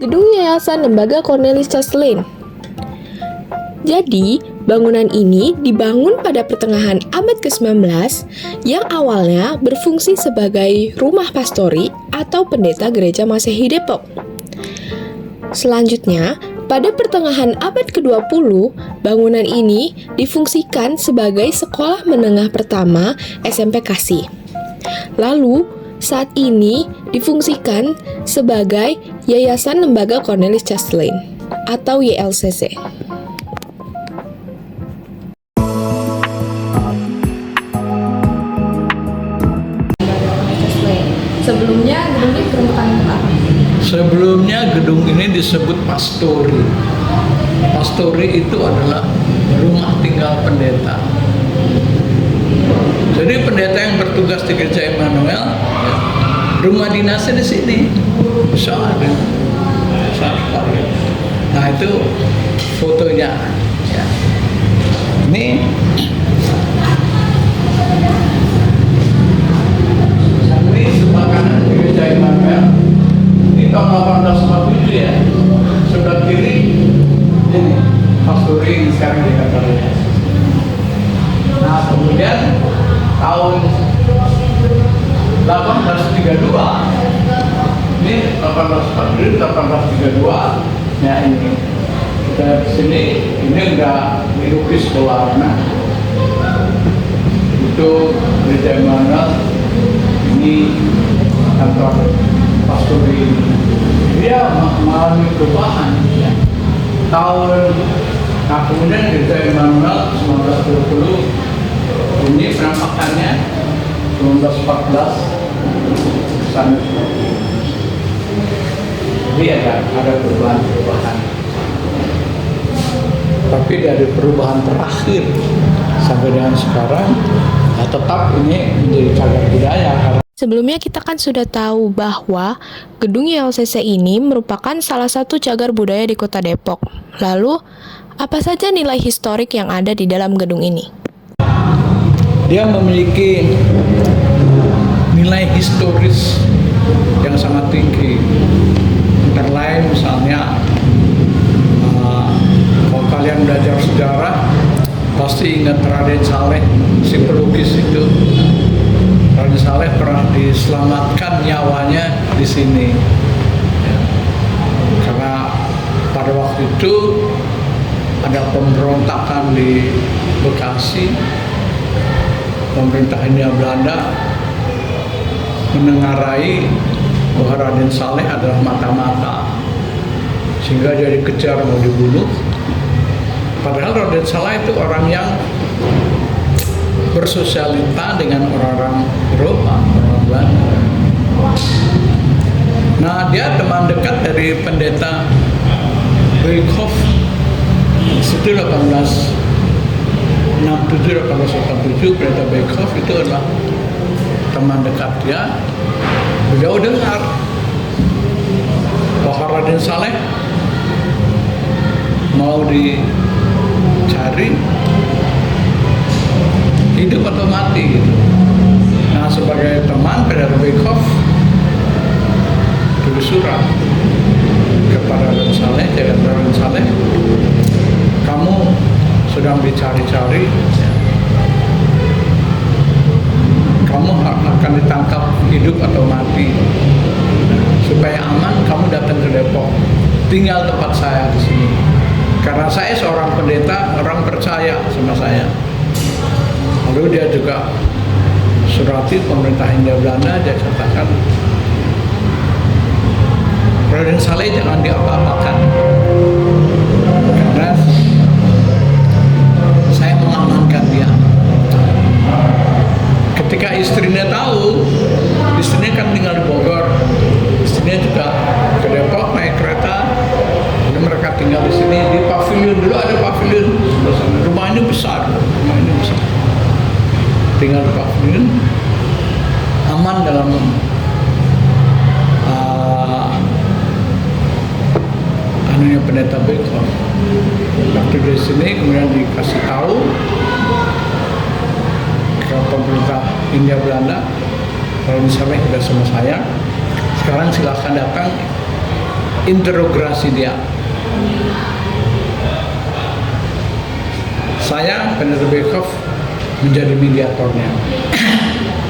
Gedung Yayasan Lembaga Cornelis Castelin. Jadi, bangunan ini dibangun pada pertengahan abad ke-19 yang awalnya berfungsi sebagai rumah pastori atau pendeta gereja Masehi Depok. Selanjutnya, pada pertengahan abad ke-20, bangunan ini difungsikan sebagai sekolah menengah pertama SMP Kasih. Lalu, saat ini difungsikan sebagai Yayasan Lembaga Cornelis Castelin atau YLCC. Sebelumnya gedung ini merupakan apa? Sebelumnya gedung ini disebut pastori. Pastori itu adalah rumah tinggal pendeta. Jadi pendeta yang bertugas di Gereja Immanuel, rumah dinasnya di sini. Besar sekali. Nah itu fotonya. Ya. Ini makanan Gereja Immanuel. Ini tahun 1847 ya. Sebelah kiri ini pastori yang sekarang di Katolik. Nah kemudian tahun 1832 ini 1832 ya ini kita sini ini udah dilukis pewarna itu Gereja Immanuel. Ini kantor pastori dia mengalami perubahan ya. Kemudian Gereja Immanuel 1920 ini penampakannya 1914 sana. Jadi ada perubahan. Tapi dari perubahan terakhir sampai dengan sekarang tetap ini menjadi cagar budaya. Sebelumnya kita kan sudah tahu bahwa gedung YLCC ini merupakan salah satu cagar budaya di Kota Depok. Lalu, apa saja nilai historik yang ada di dalam gedung ini? Dia memiliki nilai historis yang sangat tinggi. Antara lain misalnya, kalau kalian belajar sejarah, pasti ingat Raden Saleh, si pelukis itu. Raden Saleh pernah diselamatkan nyawanya di sini. Ya. Karena pada waktu itu ada pemberontakan di Bekasi. Pemerintah Hindia Belanda menengarai bahwa Raden Saleh adalah mata-mata, sehingga dia dikejar mau dibunuh. Padahal Raden Saleh itu orang yang bersosialita dengan orang-orang Eropa, orang Belanda. Nah, dia teman dekat dari pendeta Beekhoff. Itu 1867 pendeta Beekhoff itu adalah teman dekat dia. Beliau dengar bahwa Raden Saleh mau dicari hidup atau mati gitu. Nah sebagai teman pendeta Beekhoff tulis surat kepada Raden Saleh, jangan Raden Saleh, kamu sedang dicari-cari, kamu akan ditangkap hidup atau mati. Supaya aman, kamu datang ke Depok, tinggal tempat saya di sini. Karena saya seorang pendeta, orang percaya sama saya. Lalu dia juga surati pemerintah Hindia Belanda, dia katakan Raden Saleh jangan diapa-apakan karena saya mengamankan dia. Ketika istrinya tahu, istrinya kan tinggal di Bogor, istrinya juga ke Depok naik kereta, jadi mereka tinggal di sini di pavilion. Dulu ada pavilion, rumah ini besar. Tinggal di pavilion, aman dalam anunya pendeta Beekhoff. Waktu di sini kemudian dikasih tahu ke pemerintah Hindia Belanda, kalau misalnya sudah sama saya, sekarang silahkan datang interogasi dia. Saya, Penerbit Bekov, menjadi mediatornya.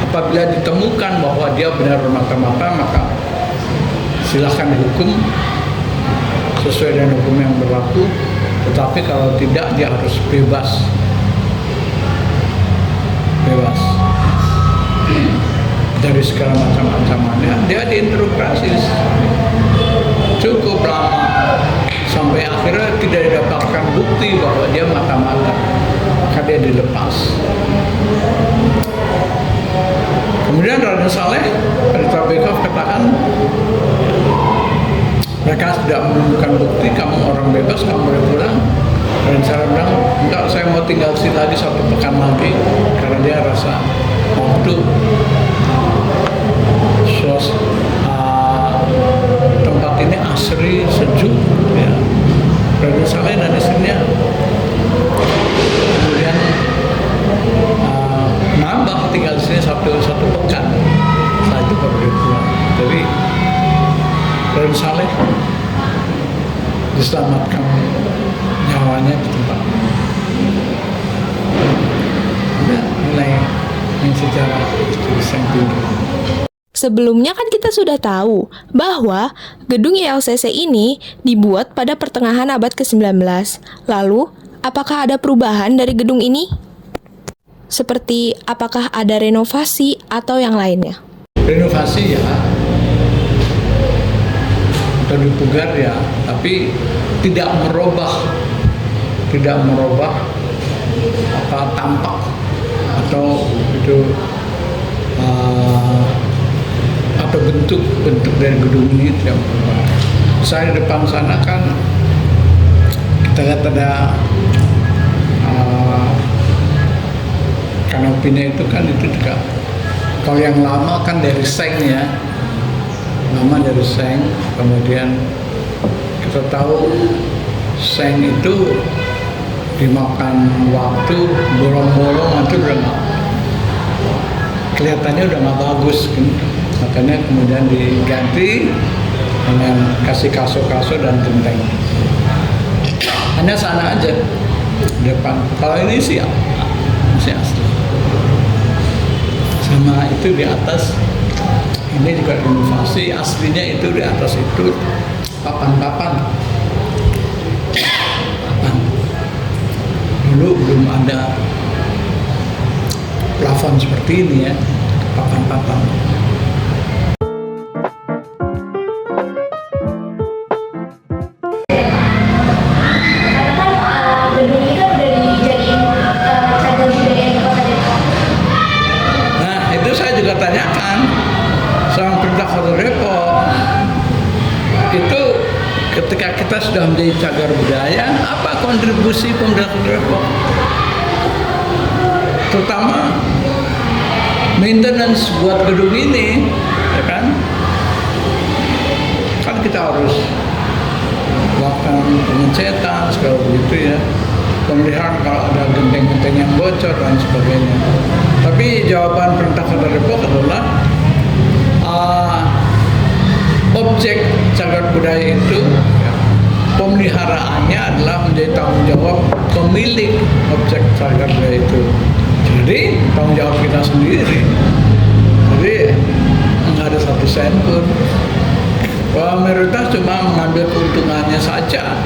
Apabila ditemukan bahwa dia benar bermata-mata, maka silahkan dihukum sesuai dengan hukum yang berlaku. Tetapi kalau tidak, dia harus bebas dari segala macam ancamannya. Dia diinterogasi cukup lama sampai akhirnya tidak didapatkan bukti bahwa dia mata-mata, maka dia dilepas. Kemudian Raden Saleh, Penerbit Bekov katakan, mereka tidak menemukan bukti, kamu orang bebas, kamu boleh pulang. Dan saya bilang, enggak, saya mau tinggal di sini lagi 1 pekan lagi, karena dia rasa waktu tempat ini asri, sejuk, ya. Raden Saleh dan istrinya kemudian nambah tinggal di sini satu pekan. Setelah itu baru dia pulang. Jadi Raden Saleh diselamatkan nyawanya di tempat. Ada nilai yang sejarah yang tinggi. Sebelumnya kan kita sudah tahu bahwa gedung YLCC ini dibuat pada pertengahan abad ke-19. Lalu, apakah ada perubahan dari gedung ini? Seperti apakah ada renovasi atau yang lainnya? Renovasi ya, atau dipugar ya, tapi tidak merubah apa tampak atau itu atau bentuk dari gedung ini tidak berubah. Saya di depan sana kan kita lihat ada kanopinya itu kan itu juga. Kalau yang lama kan dari seng ya, lama dari seng. Kemudian kita tahu seng itu dimakan waktu, bolong-bolong itu udah nggak, kelihatannya udah nggak bagus kan. Makanya kemudian diganti dengan kasih kaso-kaso dan genteng. Hanya sana aja depan. Kalau ini sih masih asli. Sama itu di atas. Ini juga renovasi. Aslinya itu di atas itu papan. Dulu belum ada plafon seperti ini ya, papan-papan. Tanyakan sama Pemerintah Kota Depok itu ketika kita sudah menjadi cagar budaya, apa kontribusi Pemerintah Kota Depok, terutama maintenance buat gedung ini, ya kan kita harus melakukan pengecetan segala begitu ya, pemeliharaan kalau ada genteng-genteng yang bocor dan sebagainya. Tapi jawaban Pemerintah Kota Depok adalah objek cagar budaya itu pemeliharaannya adalah menjadi tanggung jawab pemilik objek cagar budaya itu. Jadi tanggung jawab kita sendiri. Jadi nggak ada 1 sen pun. Pemerintah cuma mengambil keuntungannya saja,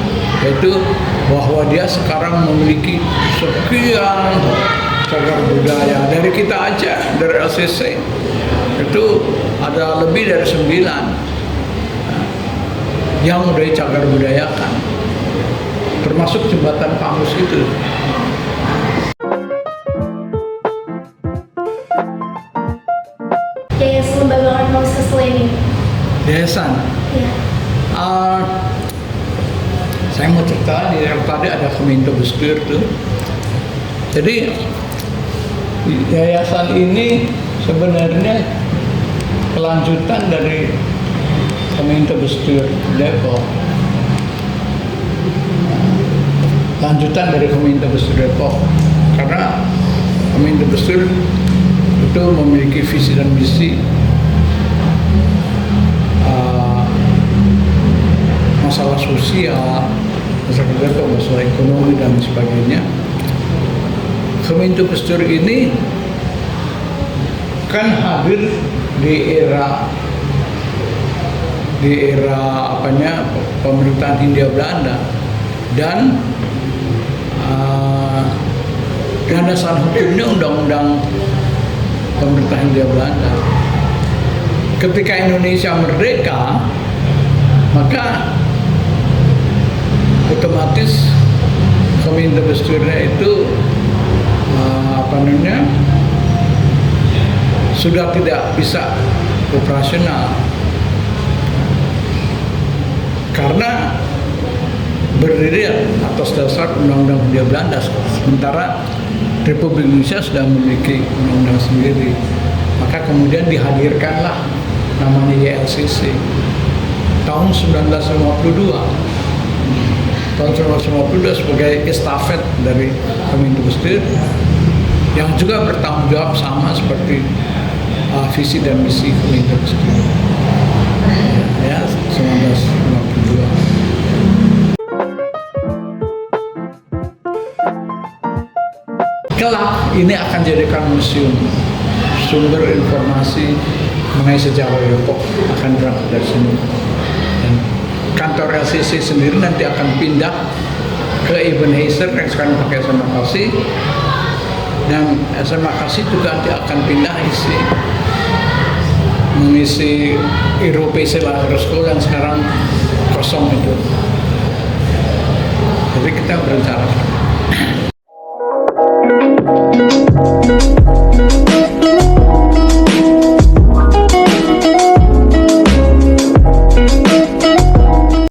yaitu bahwa dia sekarang memiliki sekian cagar budaya. Dari kita aja, dari LCC itu ada lebih dari 9 yang udah cagar budayakan, termasuk jembatan Pamus itu. Yayasan Lembaga Orang Pamus Keseleni. Yayasan. Ya. Saya mau cerita di tadi ada Keminto Bestur tuh. Jadi yayasan ini sebenarnya kelanjutan dari Keminto Bestur Depok. Lanjutan dari Keminto Bestur Depok. Karena Keminto Bestur itu memiliki visi dan misi sosial, masalah Depok, masalah ekonomi dan sebagainya. Kementerian Gestur ini kan hadir di era pemerintahan Hindia Belanda, dan landasan hukumnya undang-undang pemerintah Hindia Belanda. Ketika Indonesia merdeka, maka otomatis Kementerian Gesturnya itu sudah tidak bisa operasional karena berdiri atas dasar undang-undang Hindia Belanda, sementara Republik Indonesia sudah memiliki undang-undang sendiri. Maka kemudian dihadirkanlah namanya YLCC tahun 1952. Tahun 1952 sebagai estafet dari Kementerian Gestur yang juga bertanggung jawab sama seperti visi dan misi Kementerian Gestur. Ya, 1952. Kelak ini akan jadikan museum, sumber informasi mengenai sejarah Depok akan berangkat dari sini. Dan kantor LCC sendiri nanti akan pindah ke Ebenezer yang sekarang pakai SMA Kasih, dan SMA Kasih juga nanti akan pindah mengisi IROPC Lahir School yang sekarang kosong itu. Jadi kita berencana.